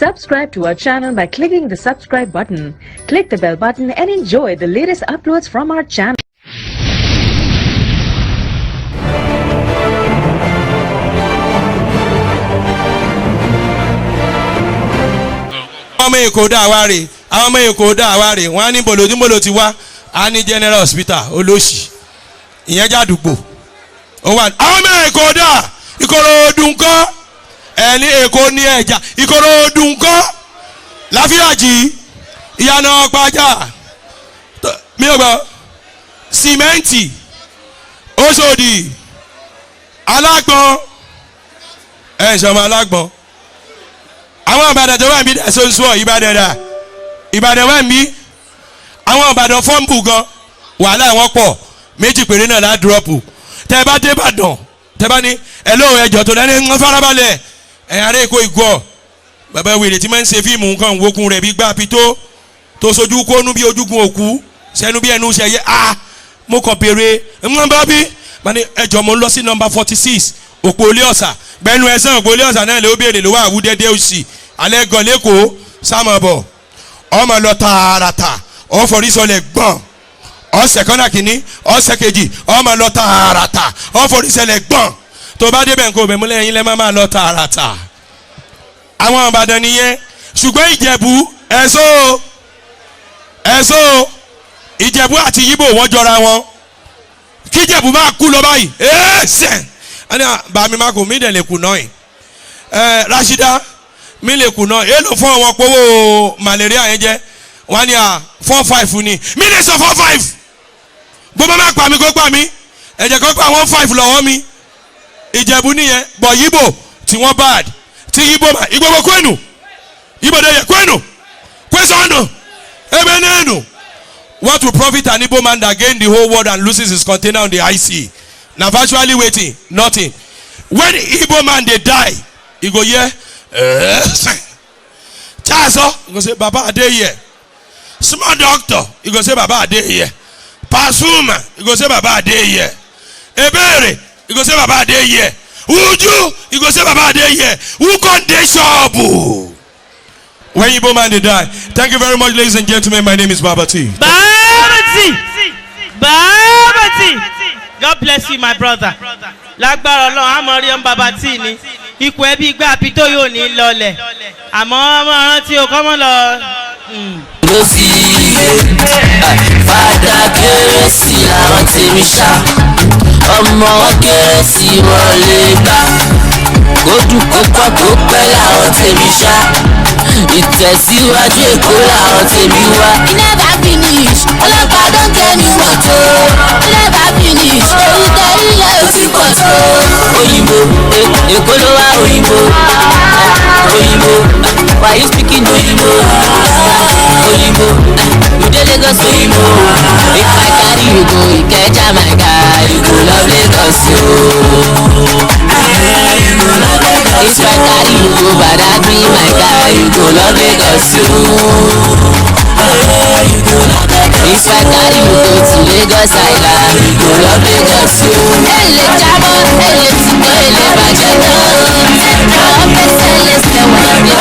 Subscribe to our channel by clicking the subscribe button. Click the bell button and enjoy the latest uploads from our channel. Ọmọ Èkó dá wa rè àwọn ọmọ Èkó dá wa rè wọ́n á ní bolo ti wá á ní general hospital olóṣì ìyẹn jádùgbò ó wà àwọn ọmọ Èkó dá Ìkòròdú ńkọ́ ẹni Èkó ní ẹja Ìkòròdú ńkọ́ Láfíàjì Ìyànà Ọ̀pájà mi ò gbọ́ sìmẹ́ǹtì Òṣòdì Alágbọ̀n ṣọmọ Alágbọ̀n àwọn Ìbàdàn tó wà níbí ẹ̀sọ́nsọ́ Ìbàdàn wà níbí àwọn Ìbàdàn fọ́ǹbù gan wàhálà wọn pọ̀ méjì péré náà lá dúrọ́pù tẹ́ bá dé Ìbàdàn tẹ́ bá ní ẹ̀lọ́ ẹ̀jọ̀ tó dání ń farabalẹ̀ ẹ̀yà rẹ̀ kó ìgọ̀ bàbá wèrè tí máa ń ṣe fíìmù nǹkan wókun rẹ̀ bí gbá pitó tó sojú kónú bí ojúgun òkú sẹ́nu bí ẹnu ṣẹ̀yẹ mo kàn béèrè ń bá bí mani ẹ̀jọ̀ mo ń lọ sí nọ́mbà 46 òpó olé ọ̀sà gbẹnu ẹ̀sán òpó olé ọ̀sà náà lè ó béèrè lówó àwùdẹ́dẹ́ òsì alẹ́ gan lẹ́kọ̀ọ́ sámọ̀bọ̀ ọmọ lọ tààràtà ọ̀fọ̀rí sọlẹ̀ gbọ̀n ọ̀sẹ̀ kọ́nà kìíní ọ̀sẹ̀ kejì ọmọ lọ tààràtà ọ̀fọ̀rí sọlẹ̀ gbọ̀n tó bá débẹ̀ nǹkan òbẹ̀ múlẹ̀ yín lẹ́ máa lọ tààràtà àwọn Ìbàdàn nìyẹn ṣùgbọ́n Ìjẹ̀bú ẹ̀sọ́ Ìjẹ̀bú àti Yíbò wọ́n jọra wọn kí Ìjẹ̀bú máa kú lọ báyìí ẹ̀ẹ́sẹ̀ ẹni bàmí máa kò mí dẹ̀ lè kù náà yìí Rashida mi lè kù náà èèlò fún àwọn pọ́wọ́ malaria yẹn jẹ́ wọ́n ní 4-5 ni mi lè sọ 4-5 gbogbo máa pa mi kó pa mi ẹ̀jẹ̀ kó pa 1-5 lọ́wọ́ mi Ìjẹ̀bú nìyẹn bọ̀ Yíbò tí wọ́n bad tí Yíbò mà ìgbòho kwenu Yíbò dẹ̀ yẹ kwenu kwesọ̀nù ebe nẹ́nu. What will profit an Igbo man that gain the whole world and loses his container on the IC? Now virtually waiting, nothing. When Igbo man they die, he go here. Chaso, he go say Baba Ade here. Small doctor, he go say Baba Ade here. Pasuma, he go say Baba Ade here. Ebere, he go say Baba Ade here. Uju, he go say Baba Ade here. Who con dey shop? When Igbo man they die. Thank you very much, ladies and gentlemen. My name is Baba T. Baba T. God bless you, my brother. Lágbára Ọlọ́run àmọ́ rí ọmọ Baba T ni. Ikú ẹbí igbá àpító yóò ní lọlẹ̀. Àmọ́ ọmọ rántí o kọ́mọ́ lọ. Ló sì fàdà kérésì làwọn tèmi ṣá. Ọmọ kérésì wọlé gbá. Kódù kó pọ̀ kó pẹ́ làwọn tèmi ṣá. Ìtẹ̀síwájú Èkó làwọn tèmi wá. You never finish, ọlọ́pàá don tell me what to. You never finish, èyí tẹ̀lé ilẹ̀ òsì pọ̀ tó. Òyìnbó, Èkó ló wá òyìnbó. Òyìnbó, why you speaking òyìnbó? Òyìnbó, you dey Lagos òyìnbó. If I carry you go Ìkẹjà my guy, you go love Lagos o. If I carry you go Badagry my guy, you go love Lagos o. If I carry you go to Lagos Island, you go love Lagos o. Èlé jábọ̀, èlé tí kò èlé bàjẹ́ náà. Àwọn fẹsẹ̀ lẹ́sẹ̀ wà ní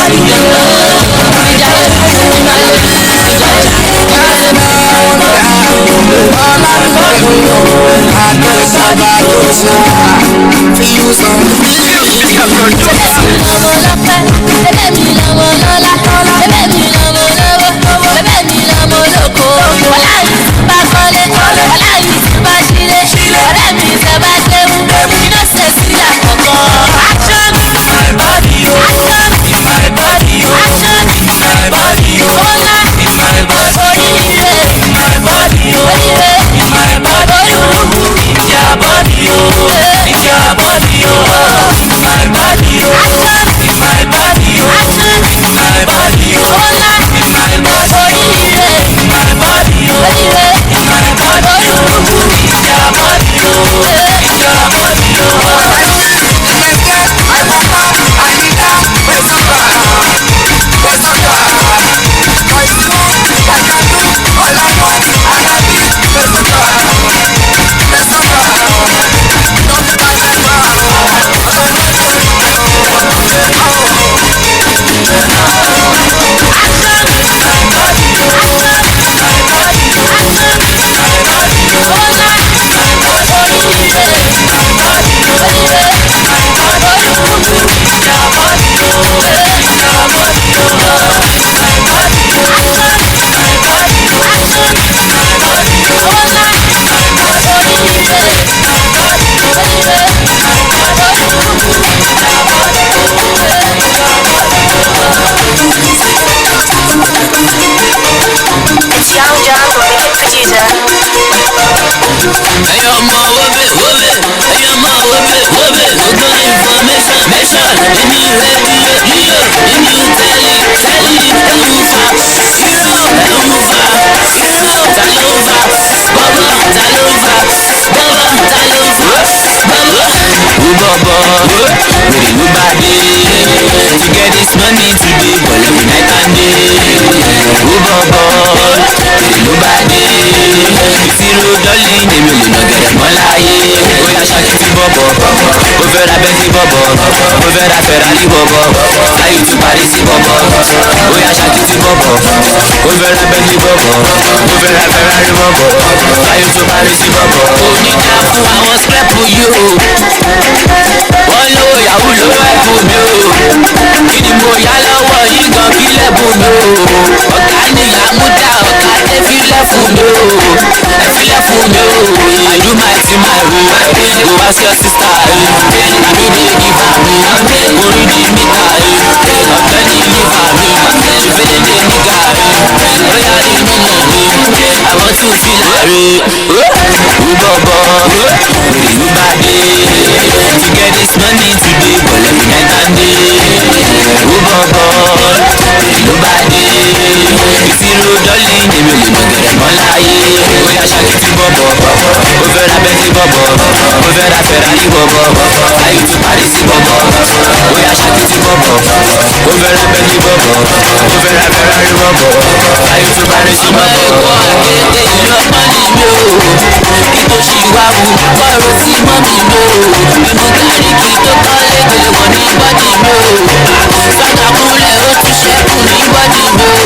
Young John, the wicked producer. Hey, I'm all of it, love it. Hey, I'm all of it, love it. No good information, nation. In you radio, in you telly, Elufa. Hero, Elufa. Hero, Talova. Baba, Talova. Baba, Talova. Baba. Baba, with the new body. To get this money today, but every night and day. Baba, with the new body. Zero darling, èmi ò lè nà gẹ̀rẹ̀ mọ́ láyé. Bóyá ṣáàkì ti bọ̀bọ̀, ó fẹ́ ra bẹ́ńtì bọ̀bọ̀, ó fẹ́ ra Ferrari bọ̀bọ̀, láyé tún parí sí bọ̀bọ̀. Bóyá ṣáàkì ti bọ̀bọ̀, ó fẹ́ ra bẹ́ńtì bọ̀bọ̀, ó fẹ́ ra Ferrari bọ̀bọ̀, láyé tún parí sí bọ̀bọ̀. Oníjà fún àwọn skẹ́pù yìí o, wọ́n lówó yahoo ló ẹ̀bùn mi o. Kí ni mo yá lọ́wọ́ yìí gan kí lẹ́bùn mi o. Ọ̀gá ni làmúdà, ọ̀gá tẹ́fílẹ̀ fún mi o. Ẹ̀fílẹ̀ fún mi o. I do my thing my way. Go ask your sister. Na me dey give am me. Orí di mítà. Ọ̀gbẹ́ni liver mi. Ṣùfẹ́lẹ́ dé nígà. Bóyá ní nínú mi. I want to feel like. Bọ̀bọ̀ ìlú bá dé. To get this money today, but every night and day. Bọ̀bọ̀ ìlú bá dé. Ìṣirò dọ́lì ni mi ò lè nà gẹ̀rẹ̀ mọ́ láyé. Bóyá ṣáàkì ti bọ̀bọ̀, ó fẹ́ ra bẹ́ńtì bọ̀bọ̀, ó fẹ́ ra Ferrari bọ̀bọ̀, láyé tún parí sí bọ̀bọ̀. Bóyá ṣáàkì ti bọ̀bọ̀, ó fẹ́ ra bẹ́ńtì bọ̀bọ̀, ó fẹ́ ra Ferrari bọ̀bọ̀, láyé tún parí sí bọ̀bọ̀. Ọmọ ẹ̀kọ́ akéde ìlú ọmọ ni mi ò, kí tó ṣì wá wù kọ́rọ̀ sí mọ́ mi mi ò. Inú gáríkì tó kọ́lé gbèlè wọ̀ ní bọ́dì mi ò. Sọ́jà kúnlẹ̀ ó tún ṣẹ́kù ní bọ́dì mi ò.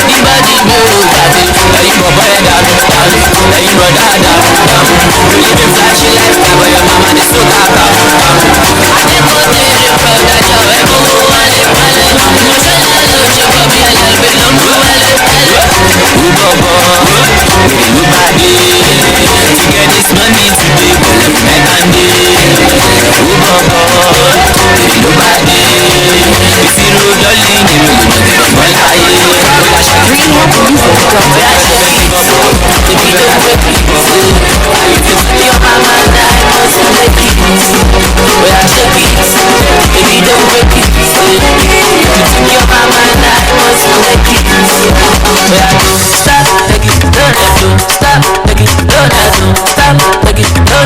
Ní bọ́dì mi ò tàbí ẹ̀yin bọ̀bọ̀ ẹ̀ dànù dànù, ẹ̀yin bọ̀ dáadáa dànù. Living flashy life, but your mama dey so kaka. Adékòdé rè pọ̀dájọ́ ẹ̀ mú wálé wálé. Sọ́jà ló ṣe bọ̀ bí ẹlẹ́gbẹ́ ló mú wálé wálé. Bọ̀bọ̀ ìlú bá dé. To get this money today, but every night and day. Bọ̀bọ̀ ìlú bá dé. Ìṣirò dọ́lì ni mi ò lè nà gẹ̀rẹ̀ mọ́ láyé. Bóyá ṣáàkì ti bọ̀bọ̀, bóyá ṣáàkì ti bọ̀bọ̀, èmi ló ń wé bọ̀bọ̀. Your mama die, must make it. Bóyá shake it, èmi ló ń wé your mama die, must make it. Bóyá stop, make it, don't stop, make it, don't stop, make it, don't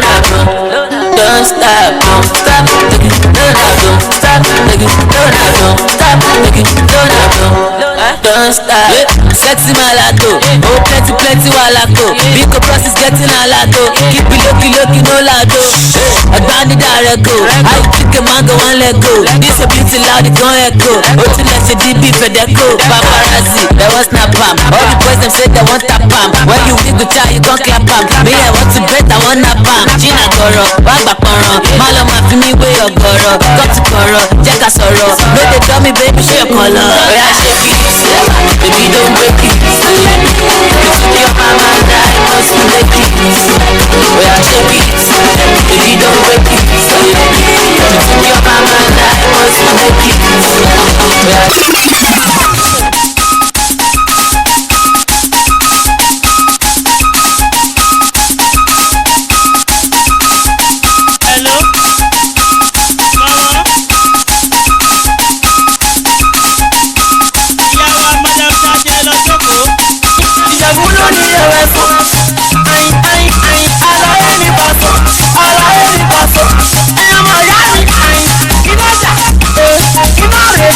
stop, don't stop, make it, don't stop, make it, stop, make it, don't stop. Sexy malato, oh plenty walato. Big process getting alato. Keep it low, no lado. Agbani direct go. I kick a mango one leg go. This a beauty loud, it gon' echo. Oh to let your DB Fedeco. Paparazzi, they want snap am. All the boys them say they want tap am. When you wiggle child, you gon' clap am. Me I want to bet, I want nap am. Gina Goro, Wagba Poro. Malo ma fi mi way your Goro. Got to Goro, Jacka Soro. No they tell me baby show your color. Yeah, shake it, baby don't break it. Your mama die, must make it. Yeah, shake it, baby don't break it. Your mama die, must make it. Hello? Mama? Ìyàwó Madam SAJE lọ jókòó. Ìjẹ̀bú ló ní ẹ̀rẹ̀ fún. Aláyé ní pàṣọ. Ẹ̀yàn mọ̀ yá mi. Iná jà. Iná rè.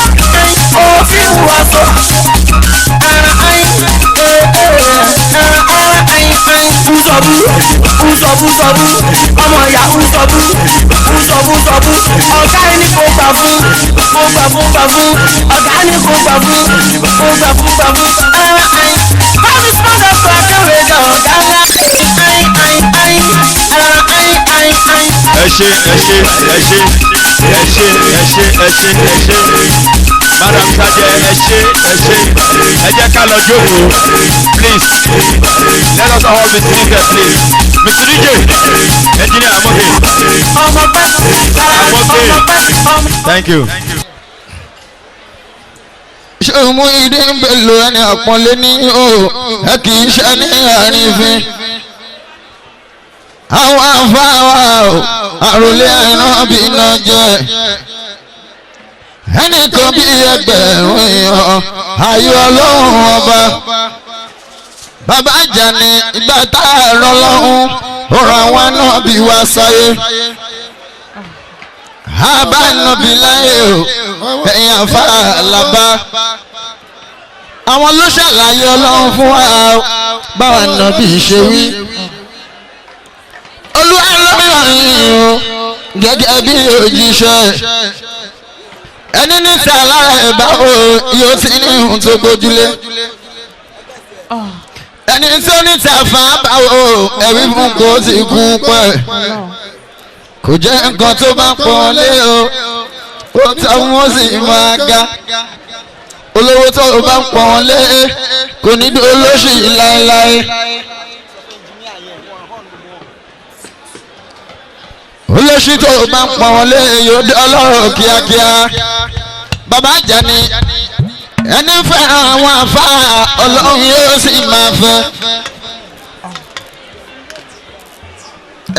Òfin wà sọ. Ùsọ̀bù. Ọmọ ìyá ùsọ̀bù. Ọ̀gá ẹni kò gbà fún. Ọ̀gá ẹni kò gbà fún. Báwo sọ́dọ̀ tó akéwé gan ọ̀gá ńlá? ẹ ṣé Madam SAJE ẹ jẹ́ ká lọ jókòó please let us all be seated please Mr. DJ engineer I'm okay thank you. Sheikh Muyideen Bello ẹni àpọ́nlé ní o ẹ kì í ṣe ní àrífín àwọn afáwà o àròlé ànábì náà jẹ́ ẹnìkan bí ẹgbẹ̀rún èèyàn ayé ọlọ́run ọba bàbá Àjàní ìgbà tá a rọ lọ́hún ọ̀rọ̀ àwọn náà bí wá sáyé àbá nàbí láyé o ẹ̀yìn àfa àlàbá àwọn ló ṣàlàyé ọlọ́run fún wa báwa nàbí ṣe wí olúwa lọ́rọ̀ yìí o gẹ́gẹ́ bí òjíṣẹ́ ẹni níta lára ẹ̀ báwo yóò ti ní ohun tó gbójúlé ẹni tó níta fún báwo ẹ̀rí fún kó ti kún pẹ́ kò jẹ́ nǹkan tó bá pọ̀ lé o ó tọ́ wọ́n sì máa ga olówó tó bá pọ̀ lé kò ní dé olóṣì láéláé. olóṣì tó bá ń pọ̀ wọlé yóò dé ọlọ́rọ̀ kíákíá bàbá Àjàní ẹni fẹ́ràn àwọn afá ọlọ́run yóò sì máa fẹ́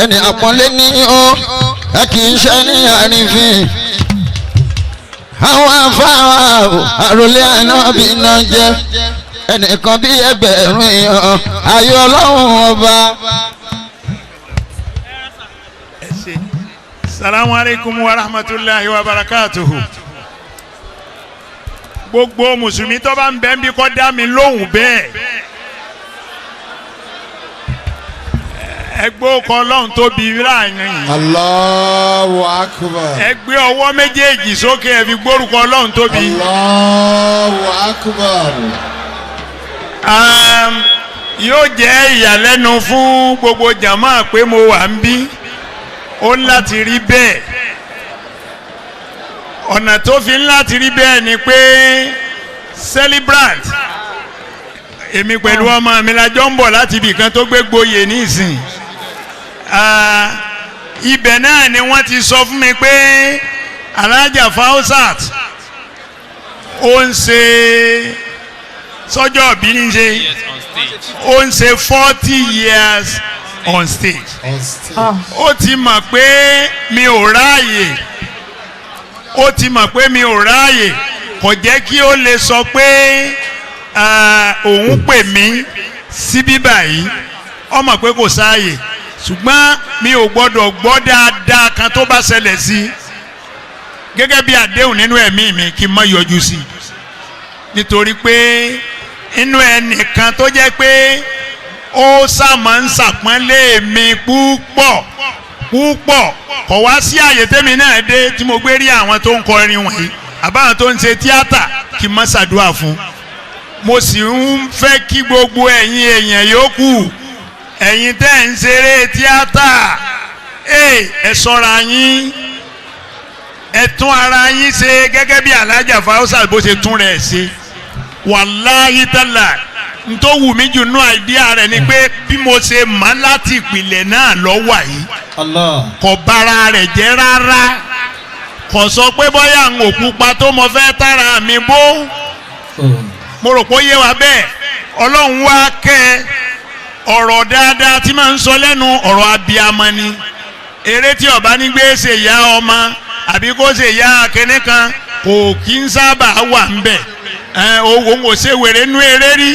ẹni àpọ́nlé ní ó ẹ kì í ṣe ní àrífín àwọn afá àròlé ànábì náà jẹ́ ẹnìkan bí ẹgbẹ̀rún èèyàn ayé ọlọ́run ọba. Salamu alaikum wa rahmatullahi wa barakatuhu. Gbogbo mùsùlùmí tó bá ń bẹ nbí kó dá mi lóhùn bẹ́ẹ̀. Ẹ gbé ọkọ̀ Ọlọ́run tóbi láàrin. Allahu akbar. Ẹ gbé ọwọ́ méjèèjì sókè ẹ fi gbórúkọ Ọlọ́run tóbi. Allahu akbar. Yóò jẹ́ ìyàlẹ́nu fún gbogbo jàmáà pé mo wà ń bí. Ó ń láti rí bẹ́ẹ̀ ọ̀nà tó fi ń láti rí bẹ́ẹ̀ ni pé Celebrant èmi pẹ̀lú ọmọ mi la jọ ń bọ̀ láti ibì kan tó gbé gboyè nísìn ibẹ̀ náà ni wọ́n ti sọ fún mi pé Alájà Fausat ó ń ṣe sọ́jọ́ bí ní ṣe ó ń ṣe 40 years on stage. Ó ti mọ̀ pé mi ò ráàyè ó ti mọ̀ pé mi ò ráàyè kò jẹ́ kí ó lè sọ pé òun pè mí sí bíbà yìí ó mọ̀ pé kò sáàyè ṣùgbọ́n mi ò gbọ́dọ̀ gbọ́ dáadáa kan tó bá ṣẹlẹ̀ sí gẹ́gẹ́ bí àdéhùn nínú ẹ̀mí mi kí n má yọjú sí nítorí pé inú ẹnìkan tó jẹ́ pé ó sàmọ́ ń sàpọ́nlé mi púpọ̀ kọ̀ wá sí àyè tẹ́mi náà dé tí mo gbé rí àwọn tó ń kọrin wọ̀nyí àbáwọn tó ń ṣe tíátà kí n má ṣàdúrà fún mo sì ń fẹ́ kí gbogbo ẹ̀yin èèyàn yòókù ẹ̀yin tẹ́ ń ṣeré tíátà ẹ ṣọ́ra yín ẹ tún ara yín ṣe gẹ́gẹ́ bí Alájà Fausat bó ṣe tún rẹ̀ ṣe wàláhí tálà ntó wù mí jù nú àìdíà rẹ̀ ni pé bí mo ṣe mọ̀ láti ìpìlẹ̀ náà lọ́wọ́ yìí kò bara rẹ̀ jẹ́ rárá kò sọ pé bóyá ń òpupa tó mo fẹ́ tára mi bó mo rò pé ó yé wa bẹ́ẹ̀ Ọlọ́run wá kẹ́ ọ̀rọ̀ dáadáa tí máa ń sọ lẹ́nu ọ̀rọ̀ abiyamọ ni eré tí ọba ní gbé ṣe ìyá ọmọ àbí kó ṣe ìyá akẹ́ni kan kò kí ń sábà wà ń bẹ̀ òun ò ṣe wèrè nú eré rí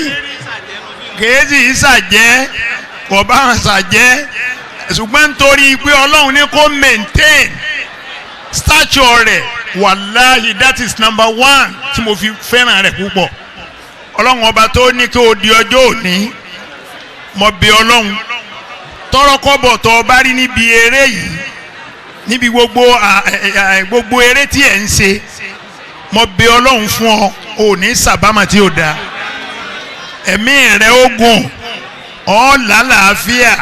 kèésì ìsàjẹ́ kò bá wọn ṣàjẹ́ ṣùgbọ́n nítorí pé Ọlọ́run ní kó maintain stature rẹ̀ wàláhì that is number one tí mo fi fẹ́ràn rẹ̀ púpọ̀ Ọlọ́run ọba tó ní kí o di ọjọ́ òní mo bí Ọlọ́run tọrọkọ́bọ̀ tó o bá rí níbi eré yìí níbi gbogbo eré tí ẹ̀ ń ṣe mo bí Ọlọ́run fún ọ ò ní sàbámà tí ó da ẹ̀mí rẹ̀ ó gùn ọ́ lálàáfíà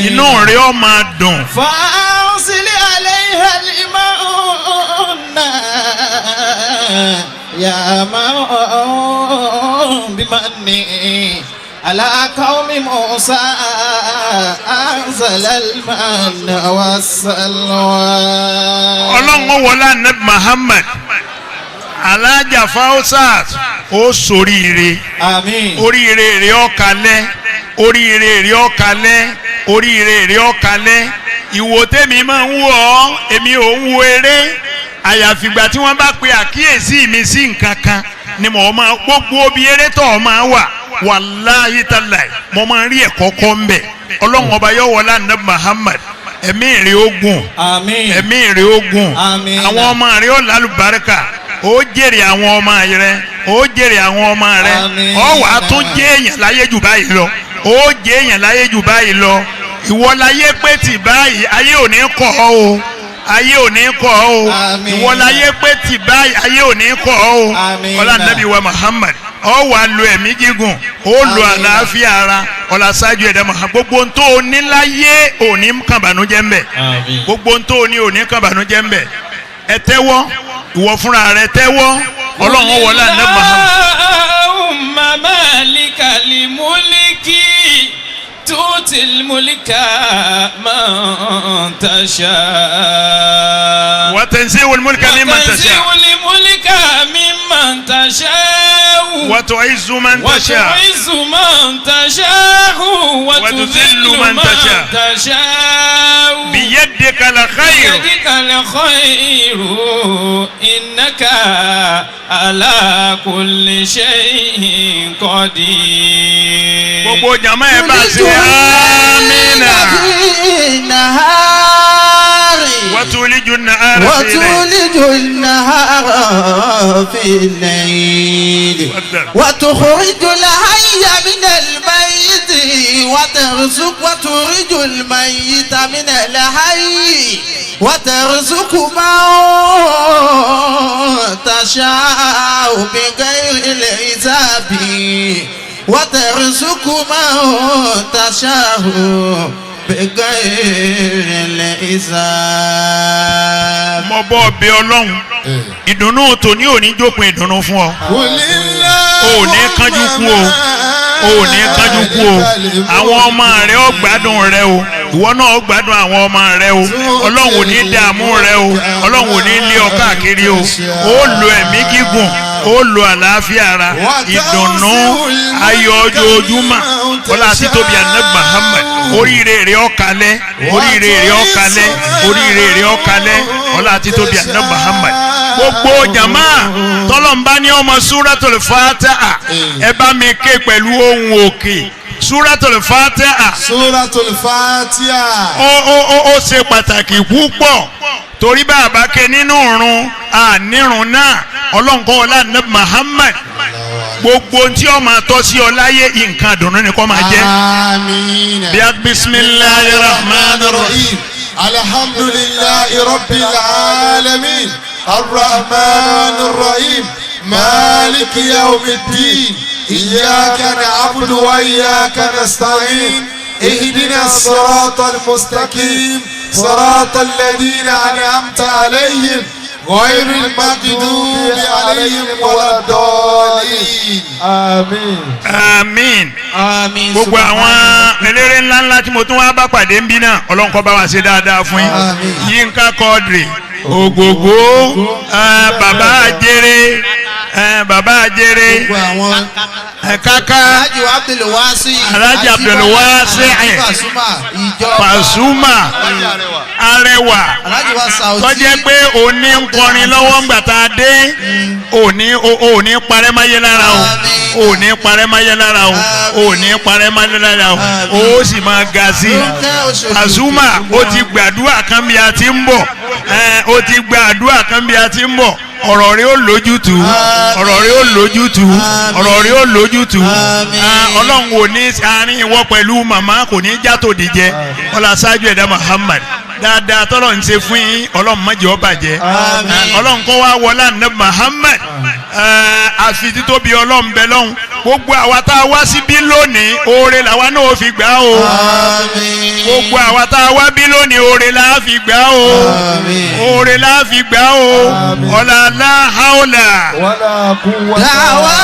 inú rẹ̀ ó máa dùn. fàásìlì àlẹ́yìn àlìmọ́ ọ̀nà yàmá bímọ ní alákàwọ́mí Musa anzalalmana wasalwa. Ọlọ́run wọlé anabi Muhammad Alájà Fausat ó soríire. Àmín. Oríire rẹ̀ ọ̀kalẹ̀. Oríire rẹ̀ ọ̀kalẹ̀. Oríire rẹ̀ ọ̀kalẹ̀. Ìwò tèmi máa ń wò ọ́ èmi ò ń wo eré àyàfìgbà tí wọ́n bá pe àkíyèsí mi sí nǹkan kan ni mo máa gbogbo bí eré tó o máa wà wàláhí tàláì mo máa ń rí ẹ̀kọ́ kọ́ ń bẹ̀ ọlọ́run ọba yóò wọlé àná Muhammad ẹ̀mí ìrè ogun ẹ̀mí ìrè ogun àwọn ọmọ rẹ̀ ó lálùbáríkà ó jèrè àwọn ọmọ rẹ̀ ó jèrè àwọn ọmọ rẹ̀ ó wàá tún jẹ́ èèyàn láyé jù báyìí lọ ó jẹ́ èèyàn láyé jù báyìí lọ ìwọ láyé pé tì báyìí ayé ò ní kọ̀ ọ́ o ayé ò ní kọ̀ ọ́ o ìwọ láyé pé tì báyìí ayé ò ní kọ̀ ọ́ o ọlá nàbí wa Muhammad ọ wà lo ẹ̀mí gígùn ó lo àlàáfíà ara ọlá ṣáájú ẹ̀dá Muhammad gbogbo ntó o ní láyé ò ní kàbànújẹ́ ń bẹ̀ gbogbo ntó o ní ò ní kàbànújẹ́ ń bẹ̀ ẹ tẹ́wọ́ ìwọ fúnra rẹ tẹ́wọ́ ọlọ́run wọlé àná Allahumma malikal mulki tu'ti al-mulka man tasha wa tanzi'ul mulka mimman tasha ممن تشاء وتعز من تشاء وتعز من تشاء وتذل من تشاء بيدك الخير بيدك الخير إنك على كل شيء قدير gbogbo jama ẹ bá ṣe amina وتولج النهار في الليل وتخرج الحي من الميت وتخرج الميت من الحي وترزق من تشاء بغير الحساب وترزق من تشاء بغير الحساب. mo bọ́ bí ọlọ́run ìdùnnú tòní ò ní jópin ìdùnnú fún ọ ò ní kánjú kú o ò ní kánjú kú o àwọn ọmọ rẹ ó gbádùn rẹ o ìwọ náà ó gbádùn àwọn ọmọ rẹ o ọlọ́run ò ní dààmú rẹ o ọlọ́run ò ní lé ọ káàkiri o ó lo ẹ̀mí gígùn ó lo àlàáfíà ara ìdùnnú ayọ̀ ojoojúmọ́ ọlá àti tóbi ànábì Muhammad oríire rẹ ọ̀kalẹ̀ oríire rẹ ọ̀kalẹ̀ oríire rẹ ọ̀kalẹ̀ ọlá àti tóbi ànábì Muhammad gbogbo jama tọ́lọ́mbá ní ọmọ Suratul Fatiha ẹ bá mi ké pẹ̀lú ohùn òkè Suratul Fatiha. Suratul Fatiha. Ó ṣe pàtàkì púpọ̀ torí bàbá ké nínú ìrun ànírun náà ọlọ́nkọ́ ọlá nàbì Muhammad gbogbo tí ó máa tọ́ sí ọ láyé nǹkan dùnú ni kó máa jẹ́. Àmín. bí a bismillahir rahmanir rahim. alhamdulillahi rabbil alamin arrahmanir rahim maliki yawmiddin iyyaka na'budu wa iyyaka nasta'in ihdina as-siratal mustaqim siratal ladina an'amta alayhim غير المغضوب عليهم ولا الضالين آمين àmín àmín gbogbo àwọn eléré ńlá ńlá tí mo tún wá bá pàdé ń bí náà Ọlọ́run kó bá wa ṣe dáadáa fún yín Yínká Quadri Ògògó bàbá àjèrè bàbá àjèrè kaka Alhaji Abdulwasi Pasuma Arewa tó jẹ́ pé òní ń kọrin lọ́wọ́ ńgbà tá a dé òní parẹ́ máyé lára o òní parẹ́ máyé lára o òní parẹ́ máyé lára o ó sì máa ga sí i Pasuma ó ti gbàdúrà kan bí a ti ń bọ̀ ó ti gbàdúrà kan bí a ti ń bọ̀ ọ̀rọ̀ rẹ̀ ó lójútùú ọ̀rọ̀ rẹ̀ ó lójútùú ọ̀rọ̀ rẹ̀ ó lójútùú ọlọ́run ò ní àárín ìwọ pẹ̀lú màmá kò ní játòdì jẹ ọlá ṣáájú ẹ̀dá Muhammad dáadáa tọ́lọ̀ ń ṣe fún yín ọlọ́run má jẹ́ ó bàjẹ́ ọlọ́run kọ́ wá wọlá ní Muhammad àfi títóbi ọlọ́run bẹ lọ́hùn gbogbo àwa tá a wá síbí lónìí oore làwa náà fi gbà o gbogbo àwa tá a wá bí lónìí oore la fi gbà o oore la fi gbà o ọ̀là láhàólà. dàwa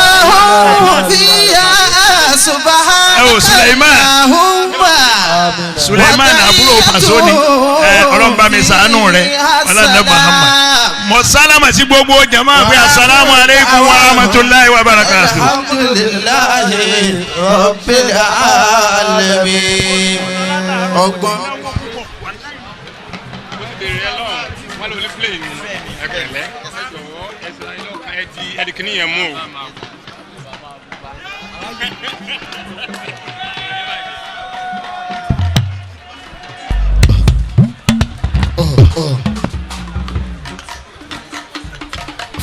fiya Suleiman àbúrò Pasoni ọlọ́run bá mi ṣàánú rẹ̀ ọlọ́run Muhammad mo sálámà sí gbogbo jama pé asalaamu aleykum wa rahmatulahi wa barakatuh. alhamdulilayi rabbil alamin. ọgbọ́n.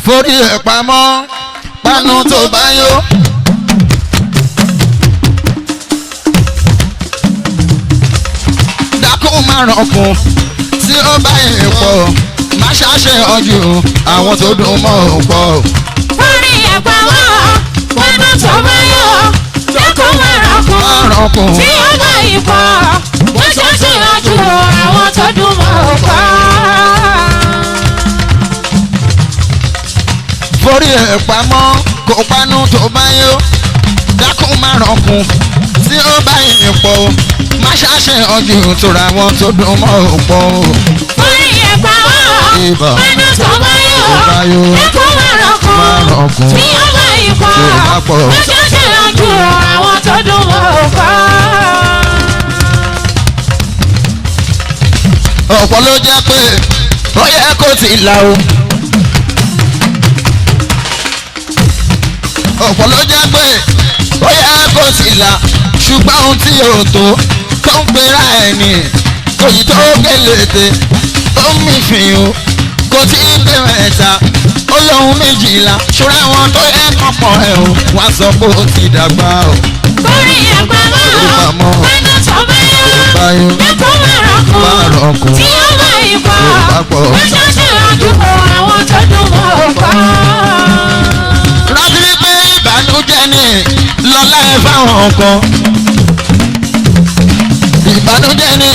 forí ẹ̀ pamọ́ panu tó bá yó. dákun márùn-ún tí ó bá yẹn pọ̀ má ṣàṣe ọjọ́ àwọn tó dùn mọ́ ò pọ̀. forí ẹ̀ pamọ́ panu tó bá yó. dákun márùn-ún tí ó bá yẹn pọ̀ má ṣàṣe ọjọ́ àwọn tó dùn mọ́ ò pọ̀. forí ẹ̀ pamọ́ kò panu tó bá yó. dákun márùn-ún tí ó bá yẹn pọ̀ má ṣàṣe ọjọ́ tóra wọn tó dùn mọ́ ò pọ̀. forí ẹ̀ pamọ́ panu tó bá yó. dákun márùn-ún tí ó bá yẹn pọ̀ má ṣàṣe ọjọ́ àwọn tó dùn mọ́ ò pọ̀. ọ̀pọ̀ ló jẹ́ pé ó yẹ kó ti là o. ọ̀pọ̀ ló jẹ́ pé ó yẹ kó ti là ṣùgbọ́n ohun tí yóò tó ń pera ẹni òyì tó kélété ó ń mìfìn o kò tí ń pè mẹ́ta ó lóhun méjìlá ṣúra wọn tó yẹ kàn pọ̀ ẹ̀ o wọ́n sọ pé ó ti dàgbà o. forí ẹ̀ pamọ́ panu tó bá yó. dákun márùn-ún tí ó bá yẹn pọ̀ má ṣàṣe ọjọ́ àwọn tó dùn mọ́ ò pọ̀. rántí pé ìbànújẹ́ ni lọ́lá ẹ fáwọn kan. ìbànújẹ́ ni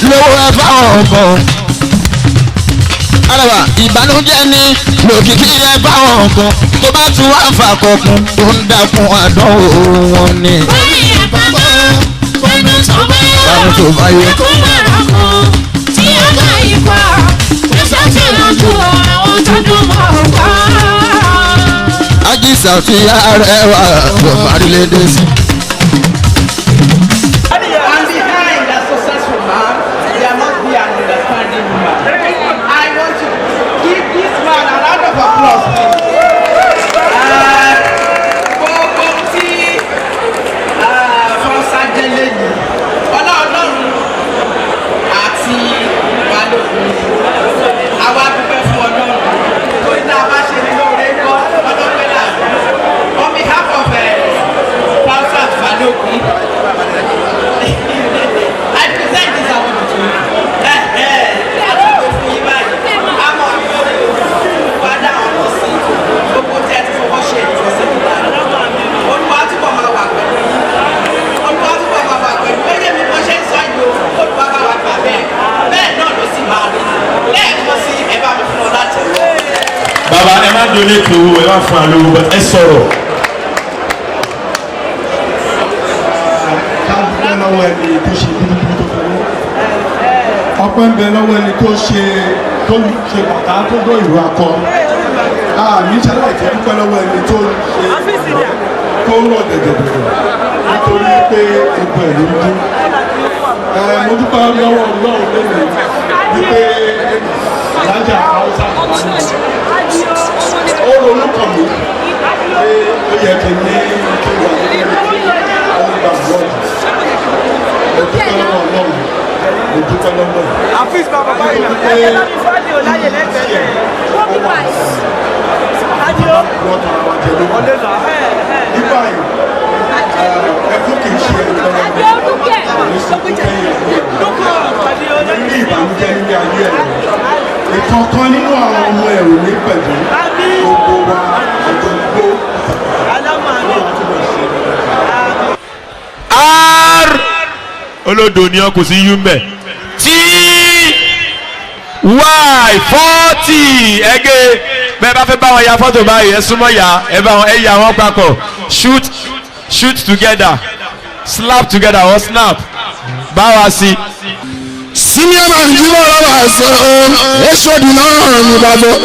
lówó ẹ fáwọn kan. Arewa ìbànújẹ́ ni lòkìkí ẹ fáwọn kan. tó bá tún wá fà kọkùn tó ń dàkún àdánwò wọn ni. forí ẹ̀ pamọ́ panu tó bá yó. dákun márùn-ún tí ó bá yẹn pọ̀ má ṣàṣe ọjọ́ àwọn tó dùn mọ́ ò pọ̀. Ají Saoti Arewa ló parí lédè sí. And behind a successful man, there must be an understanding woman. I want to give this man a round of applause, please. For committee, from Saje Yrs, Ọlọ́run àti Balógun. Àwa dúpẹ́ fún Ọlọ́run. Torí náà bá ṣe ní lóore kọ́ ọlọ́pẹ́ náà. On behalf of Pasuma Madam I present this award to you. Baba ẹ má donate owó ẹ má fún wa lówó ẹ sọ̀rọ̀. ká dúpẹ́ lọ́wọ́ ẹni tó ṣe kúrúkúrú tó fowó ọpẹ́ ń bẹ lọ́wọ́ ẹni tó ṣe bàtà tó gbọ́ ìlú akọ àmì ìṣẹ̀lẹ̀ ìtẹ́ dúpẹ́ lọ́wọ́ ẹni tó ṣe tó ń rọ̀ dẹ̀dẹ̀dẹ̀dẹ̀ nítorí pé gbogbo ẹ̀ ló ń dún mo dúpẹ́ lọ́wọ́ Ọlọ́run lẹ́nu wípé alájà haúsá ó ronú kàn mí pé ó yẹ kí n ní kí n wà nínú ọgbà bọ́ọ̀lù mo dúpẹ́ lọ́wọ́ Ọlọ́run mo dúpẹ́ lọ́wọ́ ẹ̀. àfíìsì bàbá báyìí náà ẹlẹ́ni fúlàdì ò láyè lẹ́gbẹ̀ẹ́ wọ́n bí báyìí. Adio ọ̀lẹ́ là nígbà yìí ẹkún kì í ṣe ẹgbẹ́ ní ìbànújẹ́ níbi ayé ẹ̀ ìkọ̀ọ̀kan nínú àwọn ọmọ ẹ̀ ò ní pẹ̀lú gbogbo wa àjọgbó olódo ni ọ kò sí yú mbẹ y40 ẹgẹ bẹ́ẹ̀ bá fẹ́ bá wọn ya fọ́tò báyìí ẹ súnmọ́ ya ẹ bá wọn ẹ yà wọn papọ̀ shoot together slap together or snap bá wa sí senior man jí wọ́n lọ́wọ́ àṣọ èṣòdì náà ní ìbàdàn.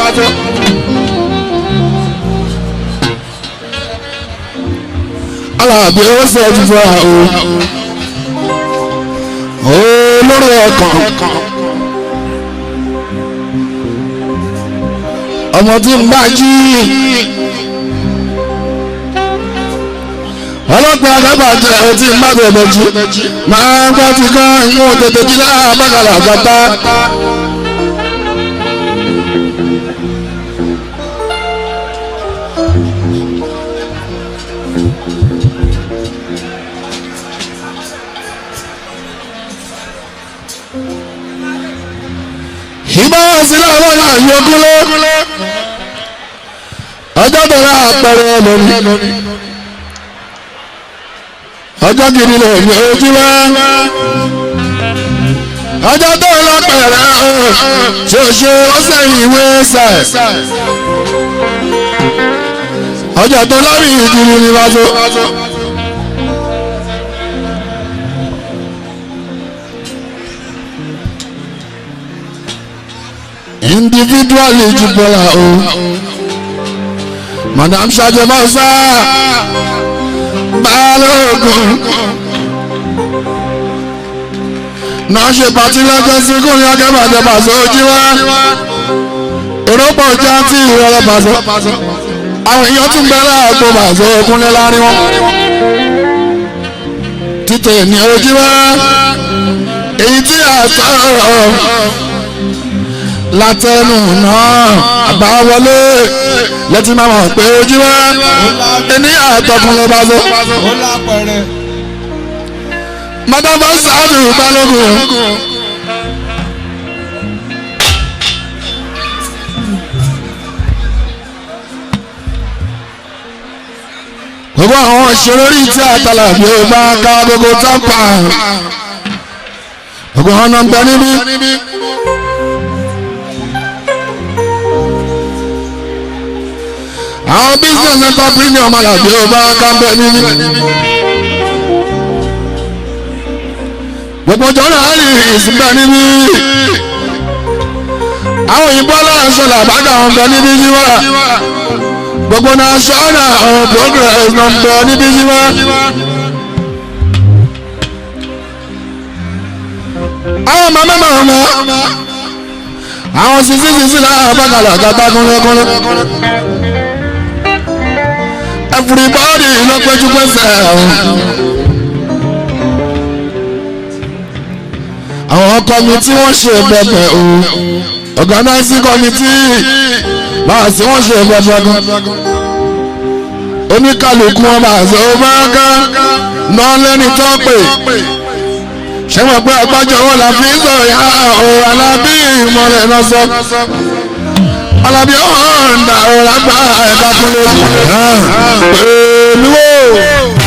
alábí ó sọ ti fọ́ olórí ọkàn ọmọ tí ń bá jí ọlọ́pàá alábàjẹ́ ọtí ń bá bẹ̀rẹ̀ jí máa ń gbọ́ ti kán ìwọ̀n tètè jí láàbàkàlà àgbàtà. ìbá sílẹ̀ àwọn náà yọ kúlẹ̀ ọjọ́ tó rà àpẹẹrẹ lónìí ọjọ́ gidi lè ní ojú wá ọjọ́ tó rà àpẹẹrẹ ṣoṣo ọ̀sẹ̀ ìwé sẹ̀ ọjọ́ tó lábì ìdúró ní wájú. individually jubola o Madam SAJE Balógun náà ṣe pàtí lọ́jọ́ sí kúrin akẹ́bàjẹ́ pàṣẹ ojú wa èròpọ̀ ọjà tí ìrọ̀lẹ́ pàṣẹ àwọn èèyàn tún bẹ̀rẹ̀ àgbo pàṣẹ òkúnlẹ̀ láàrin wọn títẹ̀ ní ojú wa èyí tí a sọ̀rọ̀ látẹnu náà àbáwọlé lẹ́tí máa mọ̀ pé ojú wa ẹni àtọkùnrin bá so. Madam SAJE Balógun. gbogbo àwọn òṣèré orí tí àtàlà bí ó bá ká gbogbo tápà gbogbo àwọn náà ń bẹ níbí. àwọn business entrepreneur ọmọlàbí ó bá ká bẹ níbí. gbogbo jọ́nà á lè ìsìnbẹ níbí. àwọn òyìnbó aláṣọ làbádà wọn bẹ níbí yíwá. gbogbo national progress náà bẹ níbí yíwá. àwọn màmá àwọn sisi náà bàkàlà gàtà kúnlẹ̀kúnlẹ̀. everybody ló péjú pésẹ̀ àwọn kọ́mítì wọ́n ṣe bẹ̀bẹ̀ o organizing committee máa sí wọ́n ṣe bẹ̀bẹ̀ gan oníkàlùkù wọn máa sọ báńkà náà lẹ́ni tó pè ṣé wọ́n pé agbájọ wọn là fi ń sọ ìhà ọ̀rọ̀ alábí ìmọ̀lẹ̀ náà sọ alábí ọ̀hún ọ̀dà ọ̀rọ̀ àgbà ẹ̀ka kúnlẹ̀ pẹ̀lú o.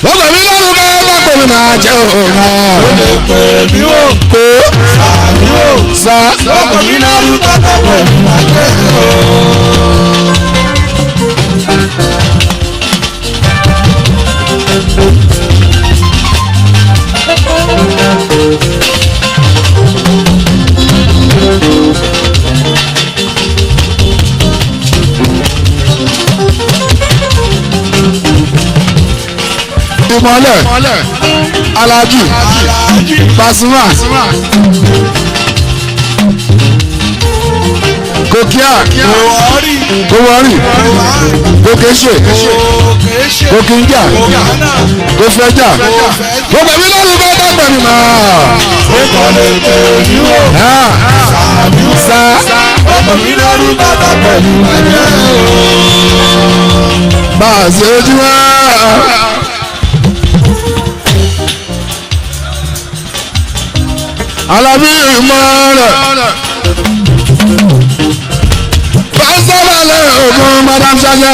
Bọ́lá mi lọ́rùn bá lápẹ̀lú máa jẹ́ òun náà. Ó lè pè mí wò kó sàmí wò sá. Lọ́kọ̀ mi lọ́rùn bá lápẹ̀lú máa jẹ́ òun. Ìmọ̀lẹ̀ Alhaji Pasuma Kokia Kowari Kokeshe Kokinja Kofeja gbogbo mi lọ́rùn bá dàgbà mi máa. ó kọ́ lè pè mí wò sá gbogbo mi lọ́rùn bá dàgbà mi máa. bá a ṣe ojú wa. Alábí ìmọ̀ràn ogun Madam Saje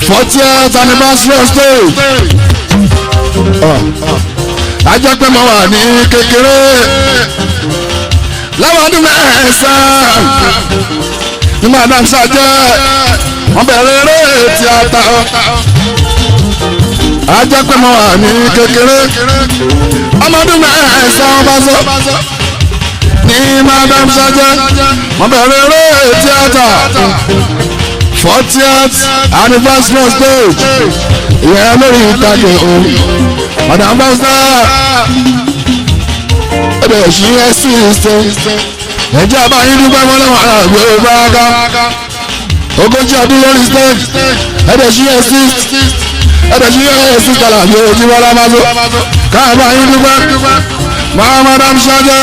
40th anniversary stage. Ajẹ́ pé mo wà ní kékeré láwọn ọdún mẹ́sàn-án ní Madam Saje wọ́n bẹ̀rẹ̀ eré tíátà. Ajẹ́ pé mo wà ní kékeré ọmọ ọdún mẹ́sàn-án bá sọ ní Madam Saje wọ́n bẹ̀rẹ̀ eré tíátà 40th anniversary stage ìyẹn lórí ìtàgé o Madam Saje ẹ̀bẹ̀ ṣí ẹ́ sí ìṣẹ́ ẹ̀jẹ̀ àbáyé dúpẹ́ mọ́lẹ́wọ̀n àgbẹ̀ òbáraká ogójì ọdún lórí stage ẹ̀bẹ̀ ṣí ẹ́ sí kàlà àgbẹ̀ òjìwọ́lá máṣó káàbáyé dúpẹ́ Madam Saje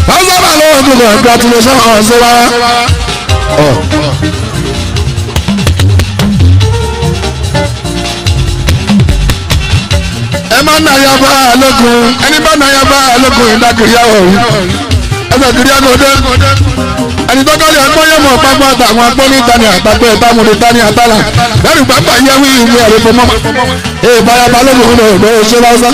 wọ́n sábà lọ́wọ́ tó kọ̀ congratulations ọ̀ṣọ́ wa. Ẹ má nàyà bá a lókun ẹni bá nàyà bá a lókun ìdákìrí àwọ̀ yìí ẹsẹ̀ kìrí àgọ́dẹ́ ẹni tó kọ́ lè ẹgbọ́n yẹ̀ mọ̀ pápá àtàwọn agbóni tani àtàgbẹ́ ìtàmùdé tani àtàlà lẹ́nu pápá yẹ wí ìwé ẹ̀rọ fọmọ́ èè báyà bá lókun lè gbé ṣé lọ́sán.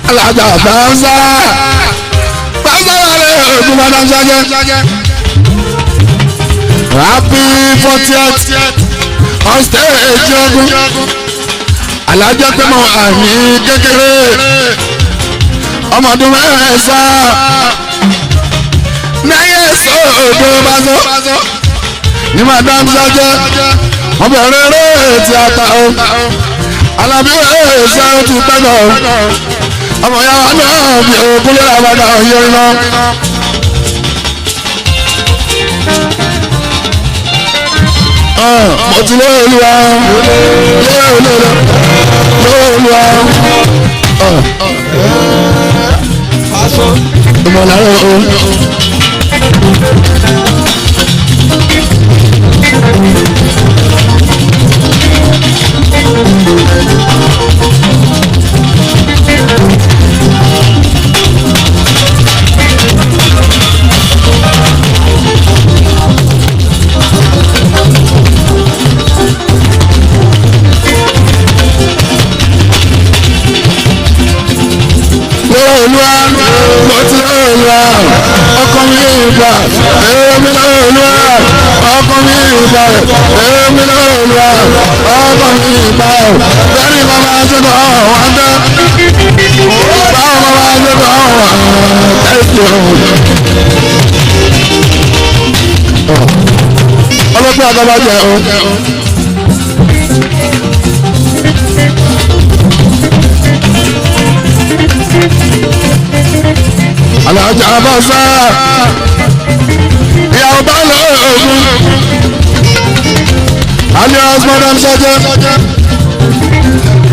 Alájà Bánsá wàlẹ̀ ògùn Madam Saje happy 40th on stage ogun alájà pé mo àmì kékeré ọmọdún mẹ́sàn-án náyẹ sóòdò bàzọ́ ní Madam Saje wọ́n bẹ̀rẹ̀ eré tíátà o Alábí ẹ̀ṣẹ́ ó ti pẹ́ lọ ọmọ yàrá náà bí òkúlé àbàdà ọ̀yọ́ iná. Mo ti lé olúwa ìmọ̀lára o. Olúwa mo ti Olúwa ọkọ mi ìgbà èmi Olúwa ọkọ mi ìgbà èmi Olúwa ọkọ mi ìgbà bẹ́ẹ̀ni bàbá àjọpọ̀ ọ̀hún àdá báwo bàbá àjọpọ̀ ọ̀hún ẹ̀sìn ọlọ́pàá àgbàbà jẹ́ o. Alájà Bánsá ìyàwó bá lọ ògùn alias Madam Saje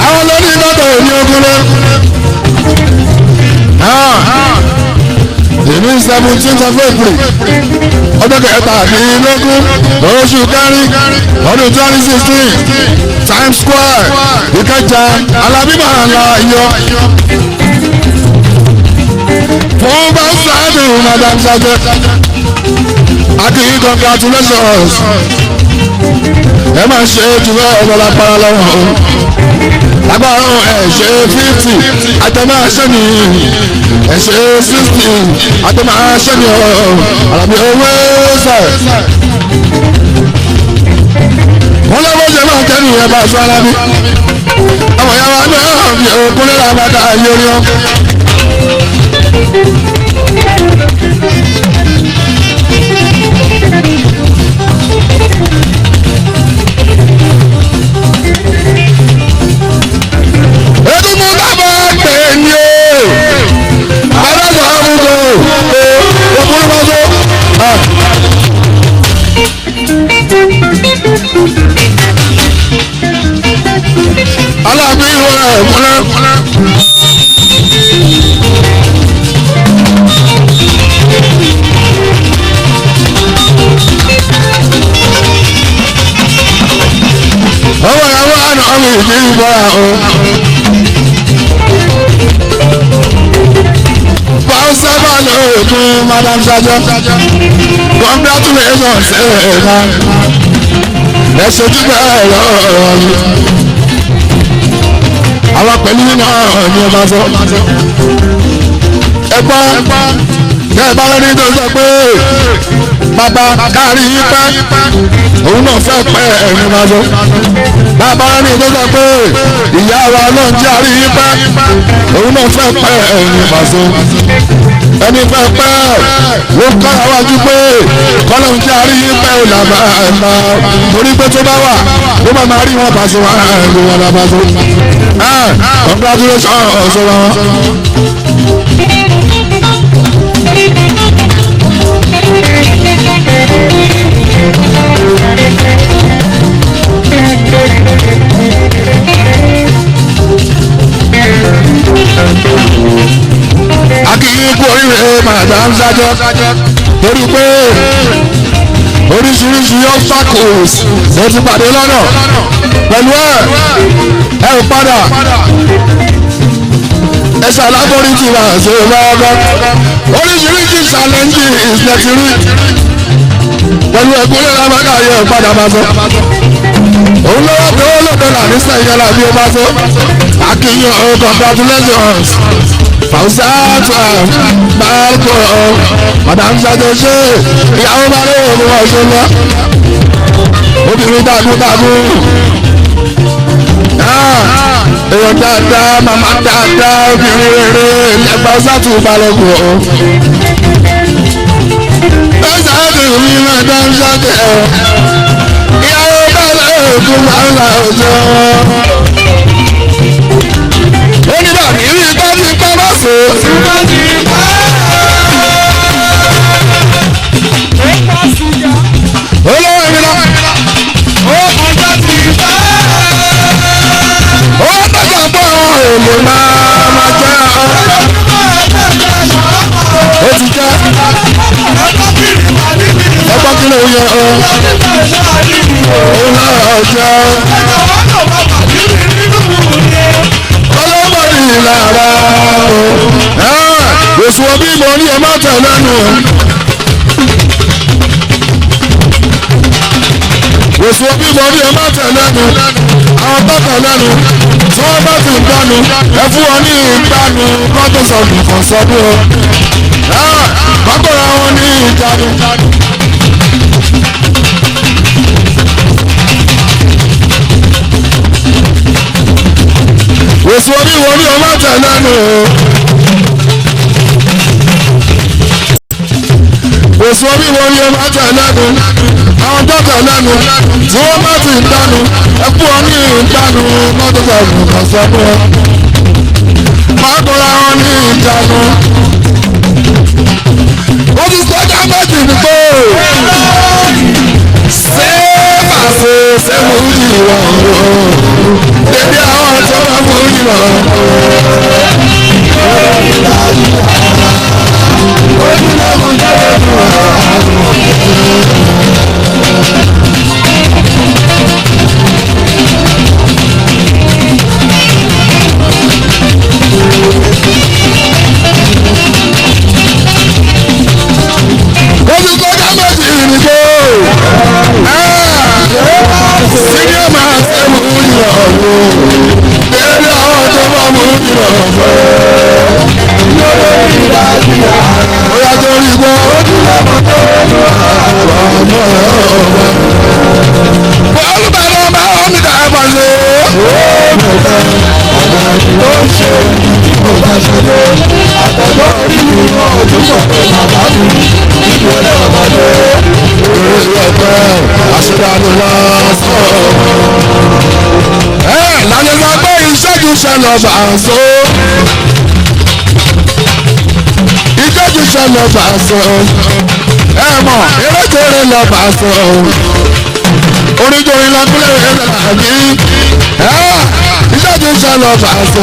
àwọn lórí lọ́dọ̀ òní ogun lọ. Èmi 17th of April ọjọ́ kẹtàdínlógún oṣù kẹrin ọdún 2016 Times Square Ìkẹjà Alábí máa ń la iyọ̀. Fún Bánsá dùn Madam Saje akíyí congratulations ẹ máa ṣe jùlọ ọ̀bọ̀lá para lọ́wọ́ o lágbára ẹ ṣe 50 àtẹ̀mọ́ aṣẹ́ni ẹ ṣe 60 àtẹ̀mọ́ aṣẹ́ni Àlàbí owó ẹ̀sẹ̀ wọ́n lọ́wọ́ ṣe máa tẹ́nu ẹ̀ bá aṣọ Àlàbí àwọn ìyá wa náà fi òkúlẹ̀ làbàdà yọrí ọ́. Edumú bàbá pè ní o, alága àbúrò òkúrú bàbá. Alábí ìwọ ẹ̀ múlẹ̀. ìbọn o. Báwùsá bá lọ òkun Madam SAJE. Congratulations ẹ̀ka. Ẹ ṣojú bẹ́ẹ̀ lọ́rọ̀ mi. Àwọn pẹ̀lú náà ni ẹ bá sọ. Ẹ gbọ́ bẹ́ẹ̀ bá lórí tó sọ pé bàbá kárí yín pẹ́ òun náà fẹ́ pẹ́ ẹ̀rín bá sọ. Bàbá lórí tó sọ pé ìyá wa náà jẹ́ àrí yín pẹ́ òun náà fẹ́ pẹ́ ẹ̀rín bá sọ. Ẹni fẹ́ pẹ́ ló kọ́ àwájú pé kọ́lọ́ ń jẹ́ àrí yín pẹ́ ò làbà ẹ̀ma torí pé tó bá wà ló máa rí wọn bá sọ wá ẹ̀rín wọn làbà sọ. Congratulations ọ̀sọ̀ wọn. Akínyìn kú oríire Madam SAJE torí pé oríṣiríṣi obstacles ló ti pàdé lọ́nà pẹ̀lú ẹ ò padà ẹ ṣàlábọ̀rí ti wà ṣe lọ́wọ́ oríṣiríṣi challenges lẹ́tí rí pẹ̀lú ẹ̀kúnlẹ̀ lábàkà yẹ padà máa sọ òun lọ́wọ́ pé ó lọ́dọ̀ là ní sẹ́yìn yàrá bí ó bá sọ Akínyìn o congratulations Fausa Balko Madam SAJE ṣe ìyàwó bá lè wọ́n wọ́n ṣe lọ obìnrin dágúdágún èèyàn dáadáa màmá dáadáa obìnrin rere lẹ́gbàá sátú balẹ̀kùn ọ̀ ẹ̀sà ẹ̀dùn mi Madam SAJE ìyàwó bá lè kún bàálà ọjọ́ oníbàbí rí tọ́jú pamọ́ sí olówó ìrìnà ó kọjá ti bá ó tọ́jà bọ́ èlò máa jẹ́ ó ti jẹ́ ẹgbọ́n kí ló yẹ ọ́ ó náà jẹ́ ọlọ́mọdé lára o èso bí mo ní ẹ má tẹ̀ lẹ́nu èso bí mo ní ẹ má tẹ̀ lẹ́nu àwọn tọ́kọ̀ lẹ́nu tí wọ́n bá ti ń dánu ẹ fún wọn ní ìgbàanu kọ́tò sọ̀dùn kan sọ́dún o kọ́kọ́ra wọn ní ìjánu. èso bí mo ní ẹ má tẹ̀ lẹ́nu èso bí mo ní ẹ má tẹ̀ lẹ́nu àwọn tọ́kọ̀ lẹ́nu tí wọ́n bá ti ń dánu ẹ fún wọn ní ìjánu kọ́tò sọ̀dùn kan sọ́dún o kọ́kọ́ra wọn ní ìjánu. ó ti sọ́jà méjì ní pé ṣé màṣẹ ṣé mo ń yí ìwà ọ̀rọ̀ débi àwọn tó bá mú ìwà lọ́ba àṣọ ìjọ́jú ṣe lọ́ba àṣọ ẹ mọ̀ eréjòrè lọ́ba àṣọ oríjòrè lọ́kúlẹ̀ ẹ̀rọ àbí ìjọ́jú ṣe lọ́ba àṣọ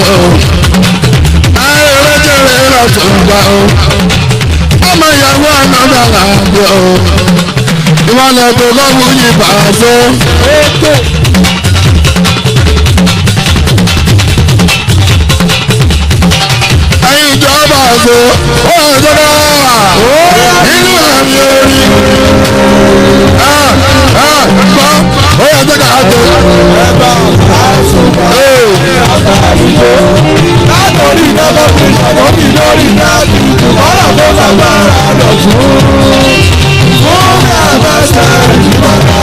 eréjòrè lọ́tọ̀ọ̀gbà ọmọ ìyàwó ànádà làbí ìwọlẹ̀ tó lọ́wọ́ yìí bá àṣọ. àgbo ó jọba inú àmì orí gbọ́ ó yẹ jẹ́ ká tó. látòrí ìdájọ́ fi ṣàkóbí lórí dájú ọ̀rọ̀ tó lágbára lọ fún mi àbáṣà ìjọba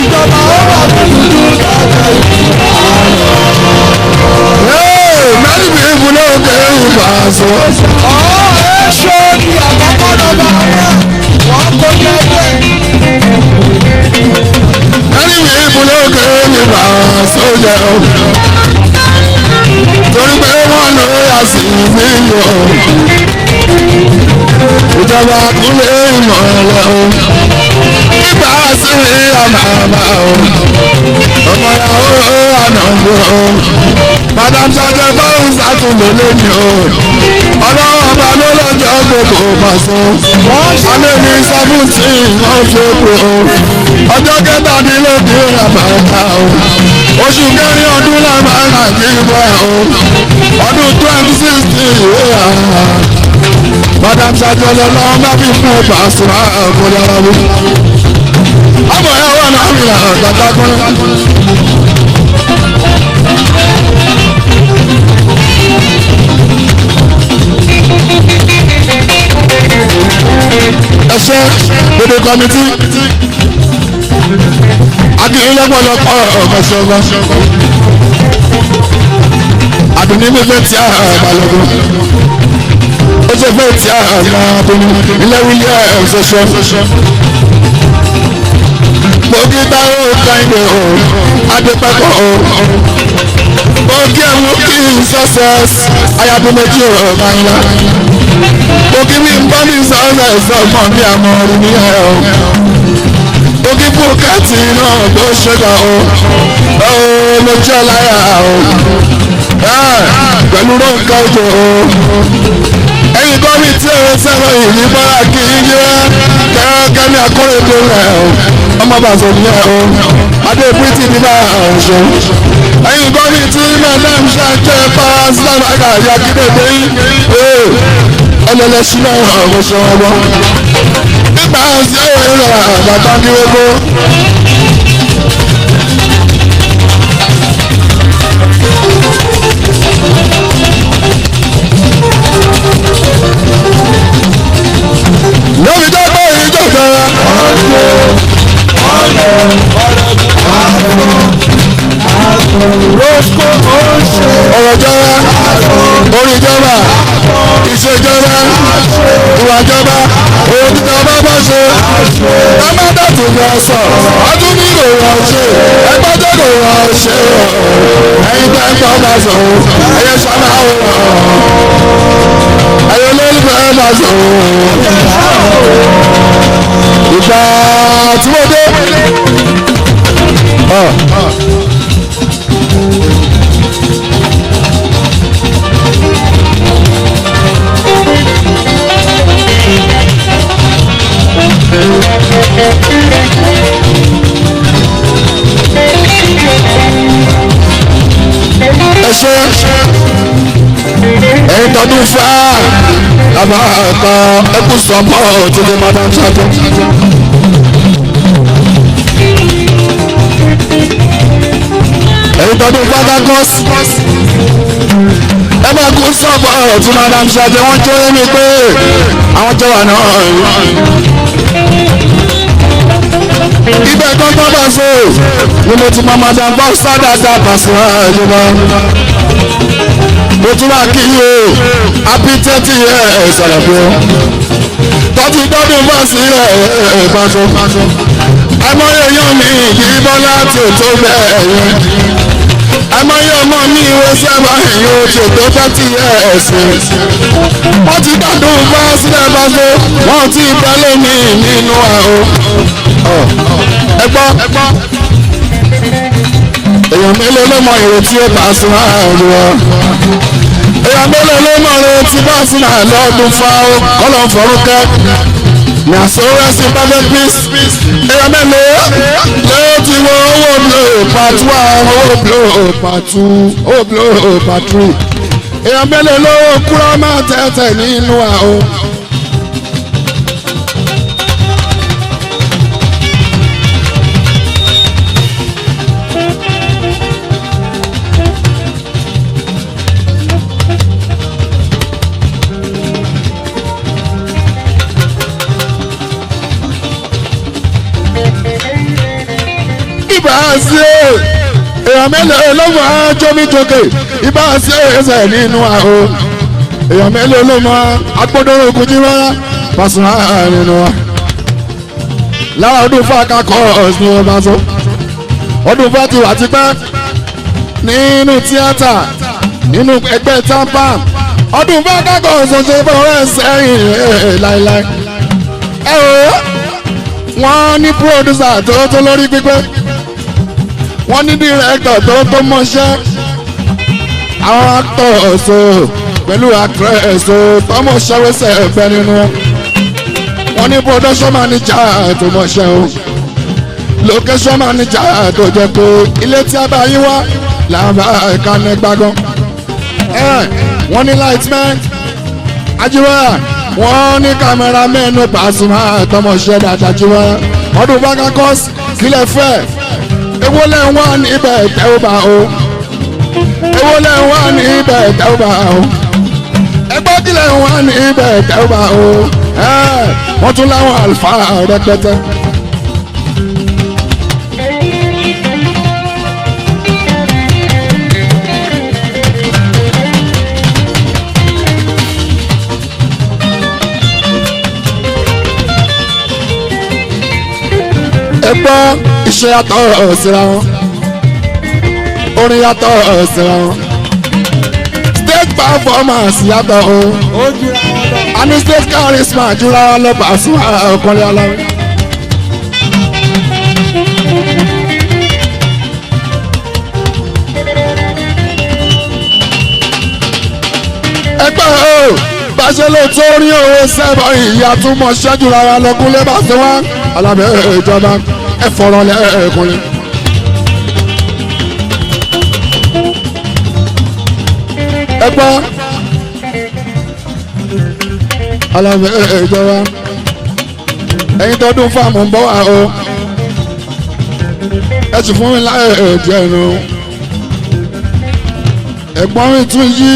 ìjọba ó wà ní dúdú dáadáa ìjọba. mẹ́rin bí ibùdó kẹ́hìn ìbáṣọ. Èso ni àkọ́kọ́ nọ́mbà wọn kò jẹ́ bẹ́ẹ̀. mẹ́rin bí ibùdó kẹ́hìn ìbáṣọ jẹ́ o. torí pé wọ́n lọ yà sí nílò ìjọba kúlẹ̀ ìmọ̀lẹ́ o. nígbà sí àmàmà o. ọmọ yàrá ànàgbò o. Madam SAJE báwo ṣàtúnlò lónìí o. ọlọ́wọ́ ọba ló lọ́jọ́ gbogbo pàṣẹ. alẹ́ ní 17 wọ́n fi pé o. ọjọ́ kẹtàdínlógún àbáta o. oṣù kẹrin ọdún làbára kí n bọ̀ o. ọdún 2016 Madam SAJE ọlọ́wọ́ bá fi fún ọba àṣírà ọkùnrin ara mi. ọmọ ẹ̀ wà náà mi là gbàgbà kan. ẹsẹ gbogbo kọmitì akínyẹlẹpọlọpọ ọmọṣọgbọn àdùnní fífẹ tí a balọgbọn ó ṣe fẹ tí a máa bínú ilé wílé ẹsẹsọ gbòógìtà ó kàìndé o adépẹkọ o gbòógì ẹmu kí n success ayábíméjì o máa òkè mi ń bá mi sọ̀rọ̀ ẹ̀sọ́gbọ̀n bí àmọ́ orí mi ẹ̀ o. òkè bùkẹ́tì náà tó ṣẹ́gbà o. lójú ọláyà o. pẹ̀lú ronka ojo o. ẹ̀yin gómìn tí èrè sẹ́wọ̀n ìlú bára kì í yẹ kẹ́kẹ́ ní akọ́rẹ́dọ́ rẹ̀ o. ọmọ bàtò ní ẹ̀ o. adé bíríìtì ní bá ọ̀ṣọ́. ẹ̀yin gómìn tí Madam SAJE pàṣẹ àgbà kíndéde yìí. ẹlẹ́lẹ́sí náà ọ̀rọ̀ sọ ọmọ nígbà tí ó rẹ̀ bàbá ní owó. lórí dọ́gbọ́ ìjọba ọ̀rọ̀ jọba orí jọba ìṣèjọba ìwà jọba òun ti ọba bá ṣe lámàdà tó gbà sọ ọdún ní ìròyìn ọ̀ṣẹ́ ẹgbẹ́ tó ìròyìn ọ̀ṣẹ́ ẹ̀yin tẹ́ ń tọ́ bá sọ ẹ̀yẹ sábà wò ẹ̀yẹ olólùfẹ́ bá sọ ìgbà tí mo dé. ẹṣẹ ẹyin tọdún fà àbá ẹ̀ka ẹkú sọpọ títí Madam SAJE. ẹyin tọdún fà kákọ́s ẹ bá kú sọpọ tí Madam SAJE wọ́n jẹ́ mi pé àwọn jẹ́ wà náà. ibẹ̀ kọ́kọ́ bá so ni mo ti mọ Madam dáadáa Pasuma ìjọba mo tún máa kí yín o happy 30 years ọ̀rẹ́bí tọ́tí dọ́dún bá sí ìbáṣọ àìmọye èèyàn mi kì í bọ́ láti ètò bẹ́ẹ̀ yẹn àìmọye ọmọ mi ìwé sábà èèyàn oṣù tó 30 years wọ́n ti dọ́dún bá sílẹ̀ báṣọ wọ́n ti bẹ́lẹ̀ mi nínú àwọn ẹgbọ́ èèyàn mélòó ló mọ ìrètí ó Pasuma àríwá èèyàn mélòó ló mọ ìrètí Pasuma lọ́dún fáwọn kọ́lọ̀ fọ́rúkẹ́ ní àsọ̀rọ̀sí perfect peace èèyàn mélòó ló ti wọ owó blow part 1 owó blow part 2 owó blow part 3 èèyàn mélòó ló kúrọ́ máa tẹ̀tẹ̀ nínú àwọn. ìbá sí èèyàn mélòó ló máa jómi jókè ìbá sí ẹsẹ̀ nínú àwọn èèyàn mélòó ló máa agbódòrò ogun jí rárá Pasuma nínú wa lára ọdún fàákàkọ́ ọ̀sìn ní ọba tó ọdún fà ti wà tipẹ́ nínú tíátà nínú ẹgbẹ́ tampa ọdún fàákàkọ́ ọ̀sìn ṣe fọwọ́ sẹ́yìn láéláé ẹ o wọ́n ní púrọ́dúsà tó lórí pípẹ́ wọ́n ní dírẹ́kítọ̀ tó mọṣẹ́ àwọn actọ̀ ọ̀ṣọ́ pẹ̀lú actress tọmọṣẹ́ wẹ́sẹ̀ ẹgbẹ́ nínú wọ́n ní production manager tó mọṣẹ́ o location manager tó jẹ́ pé ilé tí a bá yín wá làbá ìkànnì gbàgán wọ́n ní lightman ajíwá wọ́n ní cameraman Pasuma tọmọṣẹ́ dáadáa jíwá ọdún Vagacos kílẹ̀ fẹ́ èwo lẹ́ wà níbẹ̀ tẹ́ ó bá o èwo lẹ́ wà níbẹ̀ tẹ́ ó bá o ẹgbẹ́ kílẹ̀ wà níbẹ̀ tẹ́ ó bá o wọ́n tún láwọn àlùfáà rẹpẹtẹ. ẹgbọ́ iṣẹ́ yàtọ̀ síra wọn orin yàtọ̀ síra wọn stage performance yàtọ̀ o àní stage charisma jura wọn lọ Pasuma ọkùnrin aláwọ̀. ẹgbẹ́ o bàṣẹ ló tó rí owó sẹ́bọ̀ ìyá túmọ̀ ṣẹ́jú rárá lọ́kúnlé Pasuma alábẹ́ ìjọba ẹ fọ̀rọ̀ lẹ́ẹ̀kùnrin. ẹ gbọ́ alábẹ́ ìjọba ẹ̀yin tọdún fáàmù ń bọ̀ wá o ẹ sì fún mi láyé ẹ̀jẹ̀ ẹ̀nu ẹ̀gbọ́n mi tún yí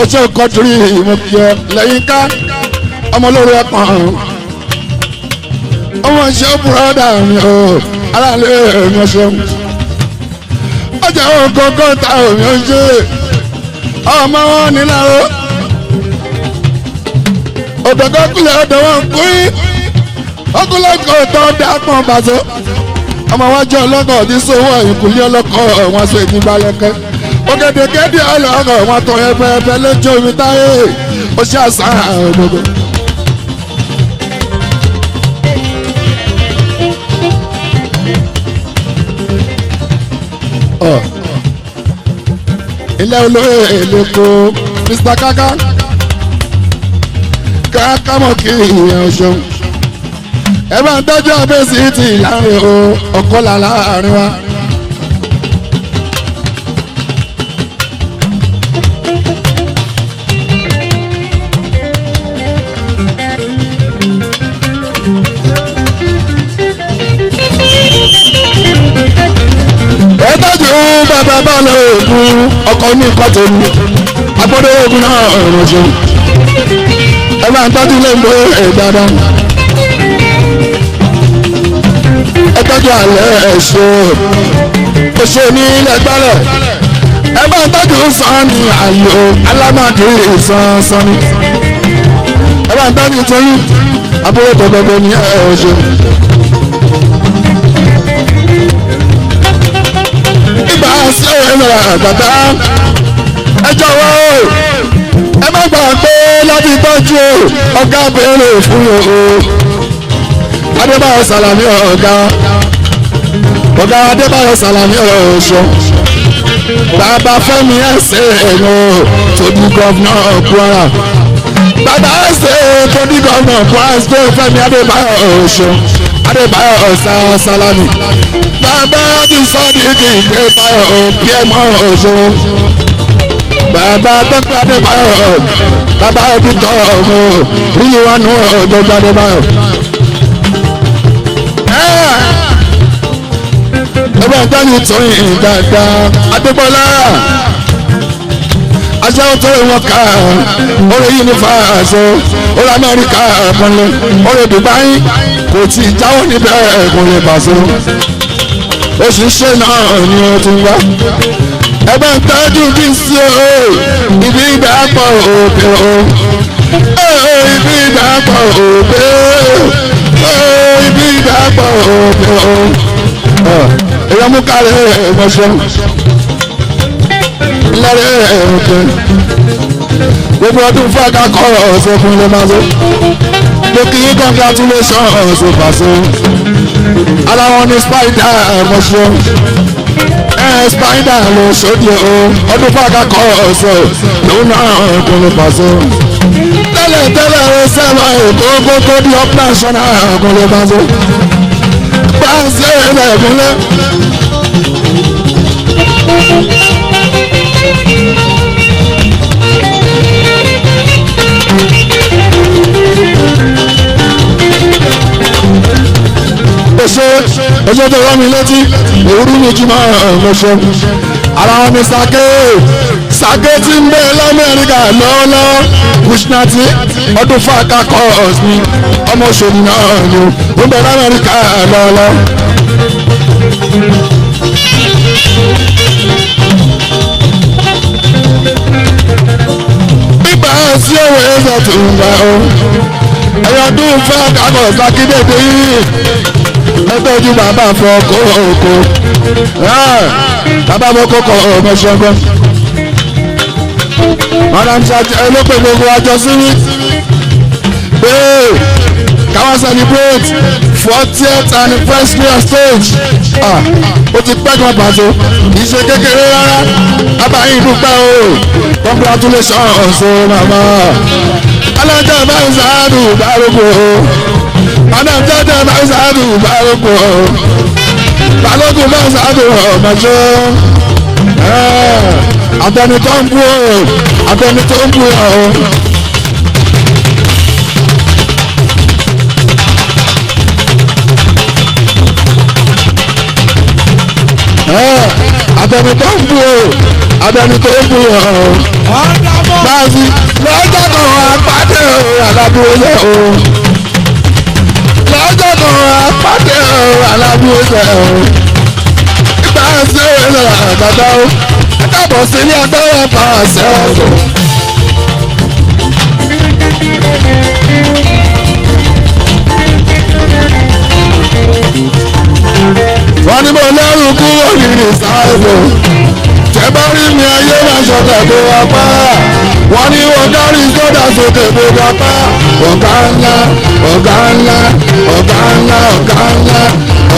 ó ṣe kọ́tùrì ìmọ̀kìyẹ lẹ́yìn ká ọmọ olórí ẹ̀pọ̀n ọmọ ṣe bùrọ̀dà mi o aláàlẹ́ mi ọ̀ṣẹ́ ọjà ògógó ta omi ọ̀ṣẹ́ ọmọ wọn níláàró òdòdó kúlẹ̀ ọ̀dọ̀ wọn kúrí ọkùnrin kò tó dápọ̀ bàtọ́ ọmọ wájú ọlọ́kọ̀ tí sówó ìkúlé ọlọ́kọ̀ wọn sọ èdè balẹ̀kẹ́ ògèdègèdè ọlọ́kọ̀ wọn tó ẹgbẹ́ lójú omi táyé ó ṣe àṣà òdòdó. ilé olóyè èlèkó Mr. Kaka kákámọ̀ kí ìyẹn ọ̀ṣun ẹ bá ń tọ́jú àbẹ́sí ti láàrin o ọ̀kọ́là láàrin wa. ẹ tọ́jú bàbá bọ́ọ̀lù òògùn ọkọ̀ ní ìkọ́tò ní agbọ́dọ̀ òògùn náà ọ̀rọ̀ ṣe ẹ bá ń tọ́jú lẹ́gbọ́ ẹ̀dáadáa ẹ tọ́jú àlẹ́ ẹ̀ṣọ́ oṣù ní ilẹ̀ gbálẹ̀ ẹ bá ń tọ́jú sọ́ọ̀nì àlò alámàdé sọ́ọ̀sọ́ni ẹ bá ń tọ́jú torí àbúrò tọ̀gbọ̀gbọ̀ ní ẹ̀ṣọ́. ìgbà sí ẹ̀rọ àgbàdá ẹ jọ̀wọ́ ẹ má gbà pé láti tọ́jú ọ̀gá béèrè fún o Adébáyọ̀ Sàlámì ọ̀gá Adébáyọ̀ Sàlámì ọ̀ṣọ́ bàbá Fẹ́mi ẹ̀sẹ̀ ẹ̀rọ tó di gọ́vnà Kwara bàbá ẹ̀sẹ̀ tó di gọ́vnà Kwara ṣe Fẹ́mi Adébáyọ̀ ọ̀ṣọ́ Adébáyọ̀ Sàlámì bàbá ti sọ ní kí n gbé báyọ̀ pm ọ̀ṣọ́ bàbá dọ́kítà Adébáyọ̀ bàbá ẹ̀dítọ̀ ọmọ ìlú wa nù dọ́kítà Adébáyọ̀. ẹgbẹ́ ìtọ́jú tóyìn dáadáa Adébọ́lá aṣáájú tó wọn ká orí yunifásitì orí Amẹ́ríkà pọnlé orí Dubai kò tí ì jáwọ́ níbẹ̀ kò lè bàṣọ oṣù ṣe náà ni wọ́n ti wá ẹgbẹ́ ìtọ́jú bí sí o ibi ìgbà pọ̀ òkè o ibi ìgbà pọ̀ òkè ibi ìgbà pọ̀ òkè o èèyàn mú kárẹ̀ ẹ̀mọ́ṣọ́ lẹ́rẹ̀ òkè gbogbo ọdún fún akakọ̀ ọ̀sẹ̀ fún ilé máa lọ mo kí yín congratulation ọ̀sẹ̀ pàṣẹ ara wọn ni spider ẹ̀mọ́ṣọ́ spider ló ṣòdì o ọdún fún akakọ̀ ọ̀sẹ̀ lòun náà kò lè pàṣẹ tẹ́lẹ̀ ó sẹ́wọ̀n èkó kókó di up national kò lè pàṣẹ pàṣẹ ẹ̀mọ́lẹ́. Oṣù tó rán mi létí òwúrú mi jùmọ̀ ọ̀ṣọ́ ara wọn ni Sake tí ń bẹ l'Amẹ́ríkà lọ́wọ́lọ́wọ́ Kushnati ọdún fàákà kọ́ọ̀sì mi ọmọ òṣèlú náà ni ó ń bẹ l'Amẹ́ríkà lọ́wọ́lọ́wọ́. Bíbá sí òwe ẹ̀sọ̀ tó ń bá o ẹ̀yọ́dún fàákà kọ́ọ̀sì akíndéde yìí ẹgbẹ́jú bàbá fọ kókó bàbá fọ kókó ọmọṣẹ́gbọ́n Madam SAJE ló pè gbogbo àjọ síbí pé káwọn celebrate 40th anniversary of stage ó ti pẹ́ kan pàṣẹ kì í ṣe kékeré rárá abáyín dúpẹ́ o congratulations o mama alájà báyìí sáádù dárúkọ o. Madam SAJE bá ń sáádù balógun balógun bá ń sáádù ọmọjọ́ àtẹni tó ń bú ọ àtẹni tó ń bú ọ. àtẹni tó ń bú ọ àtẹni tó ń bú ọ. báyìí lọ́jọ́ kan àpàdé àlàbí olè o. lọ́jọ́ kan apákẹ́ alábúrúṣẹ́ nígbà tí ó lọ àgbàdo kábọ̀ sí ní agbára pàṣẹ ọ̀sẹ̀. wọ́n ní mo lẹ́rù kúrò nínú ìsáyẹ̀wò tẹ́ bá rí mi ayé máa ṣọ̀tẹ̀ tó wá pa wọ́n ní wọ́n dárí sódà sókè tó wá pa ọ̀gá ńlá ọ̀gá ńlá ọ̀gá ńlá ọ̀gá ńlá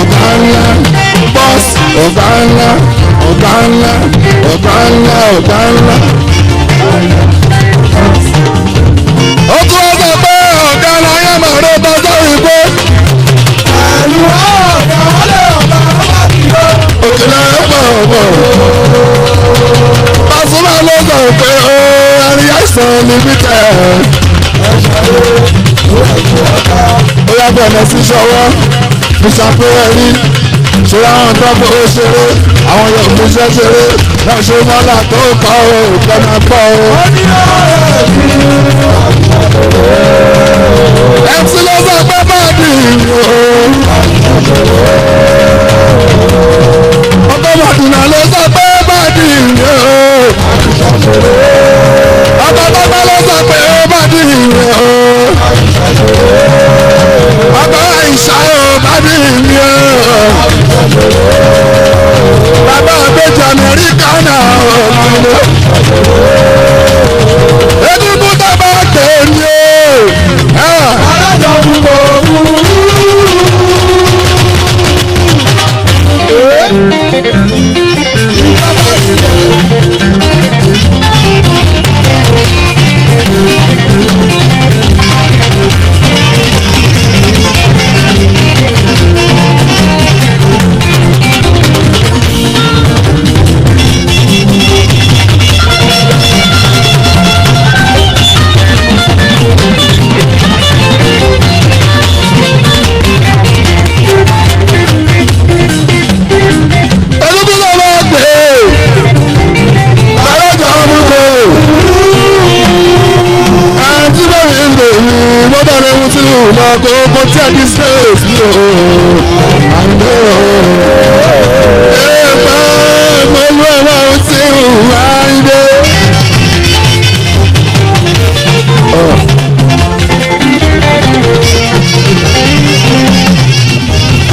ọ̀gá ńlá bọ́ọ̀sì ọ̀gá ńlá ọ̀gá ńlá ọ̀gá ńlá ọ̀gá ńlá. ó tún wá sọ pé ọ̀gá ńlá yẹn máa rẹ bọ́sọ̀ ìgbó. ẹ̀lú ọ̀gá wọlé ọ̀gá wá kí ló. òkèlè pọ̀ Pasuma ló sọ pé ó ẹni àìsàn níbi tẹ̀. ó yá bẹ̀rẹ̀ sí ṣọwọ́ fi ṣàpẹ́rẹ́ rí ṣe àwọn tọ́pọ̀ ó ṣeré àwọn yóò fi ṣẹ́ ṣeré náà ṣe mọ́lá tó kọ́ ó kẹ́nà pọ̀ ó. ẹtí ló sọ pé máa dì í o. ọkọ̀ màdùnà ló sọ pé máa dì í o. ọkọ̀ bàbá ló sọ pé máa dì í o. ọkọ̀ àìsàn ó máa dì í o. bàbá àbẹ̀jọ Amẹ́ríkà náà ó máa lọ. egungun tó bá tẹ̀ ní o. lọ kó tí ẹ ní space ní o. àìdè o.